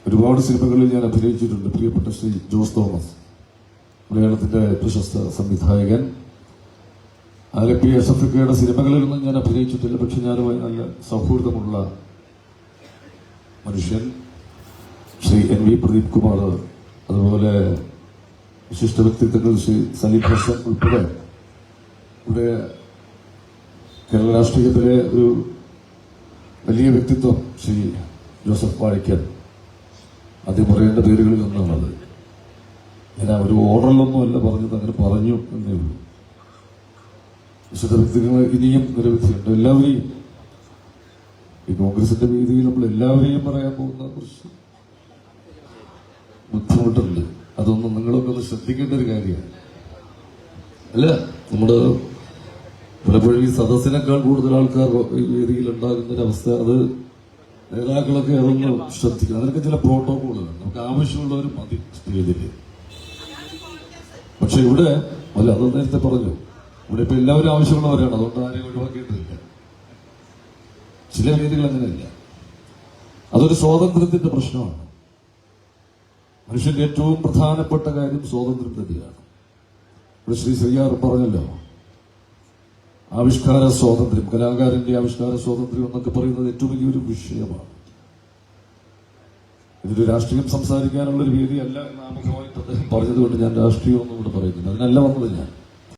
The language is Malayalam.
ഒരുപാട് സിനിമകളിൽ ഞാൻ അഭിനയിച്ചിട്ടുണ്ട്. പ്രിയപ്പെട്ട ശ്രീ ജോസ് തോമസ്, മലയാളത്തിന്റെ പ്രശസ്ത സംവിധായകൻ. ആലപ്പി എസ്.എഫ്.കെയുടെ സിനിമകളിലൊന്നും ഞാൻ അഭിനയിച്ചിട്ടില്ല. പക്ഷെ ഞാനുമായി നല്ല സൗഹൃദമുള്ള മനുഷ്യൻ ശ്രീ എൻ വി പ്രദീപ് കുമാർ, അതുപോലെ വിശിഷ്ട വ്യക്തിത്വങ്ങൾ ശ്രീ സലീം ഹസൻ ഉൾപ്പെടെ ഇവിടെ കേരള രാഷ്ട്രീയത്തിലെ ഒരു വലിയ വ്യക്തിത്വം ശ്രീ ജോസഫ് വാഴയ്ക്കൽ. ആദ്യം പറയേണ്ട പേരുകളിൽ ഒന്നാണത്. ഞാൻ ഒരു ഓർഡറിലൊന്നുമല്ല പറഞ്ഞത്, അങ്ങനെ പറഞ്ഞു എന്നേ ഉള്ളൂ. വിശുദ്ധ വ്യക്തികൾ ഇനിയും നിരവധിയുണ്ട്. എല്ലാവരെയും ഈ കോൺഗ്രസിന്റെ വേദിയിൽ നമ്മൾ എല്ലാവരെയും പറയാൻ പോകുന്ന കുറച്ച് ബുദ്ധിമുട്ടുണ്ട്. അതൊന്നും നിങ്ങളൊക്കെ ഒന്ന് ശ്രദ്ധിക്കേണ്ട ഒരു കാര്യമാണ്. അല്ല, നമ്മുടെ പലപ്പോഴും ഈ സദസ്സിനേക്കാൾ കൂടുതൽ ആൾക്കാർ ഈ വേദിയിൽ ഉണ്ടാകുന്നൊരവസ്ഥ, അത് നേതാക്കളൊക്കെ അതൊന്ന് ശ്രദ്ധിക്കണം. അതിനൊക്കെ ചില പ്രോട്ടോകോളുകൾ നമുക്ക് ആവശ്യമുള്ളവർ മതി സ്റ്റേജിൽ. പക്ഷെ ഇവിടെ അല്ല, അത് നേരത്തെ പറഞ്ഞു, ഇവിടെ ഇപ്പൊ എല്ലാവരും ആവശ്യമുള്ളവരാണ്. അതുകൊണ്ട് ആരെയും ഒഴിവാക്കിയിട്ടില്ല. ചില വേദികൾ അങ്ങനെയല്ല. അതൊരു സ്വാതന്ത്ര്യത്തിന്റെ പ്രശ്നമാണ്. മനുഷ്യന്റെ ഏറ്റവും പ്രധാനപ്പെട്ട കാര്യം സ്വാതന്ത്ര്യം തന്നെയാണ്. ഇവിടെ ശ്രീ ശ്രീയാർ പറഞ്ഞല്ലോ, ആവിഷ്കാര സ്വാതന്ത്ര്യം, കലാകാരന്റെ ആവിഷ്കാര സ്വാതന്ത്ര്യം എന്നൊക്കെ പറയുന്നത് ഏറ്റവും വലിയൊരു വിഷയമാണ്. ഇതൊരു രാഷ്ട്രീയം സംസാരിക്കാനുള്ളൊരു വേദിയല്ല എന്ന് ആമുഖമായിട്ട് അദ്ദേഹം പറഞ്ഞതുകൊണ്ട് ഞാൻ രാഷ്ട്രീയം ഒന്നും ഇവിടെ പറയുന്നില്ല. അതിനല്ല വന്നത് ഞാൻ.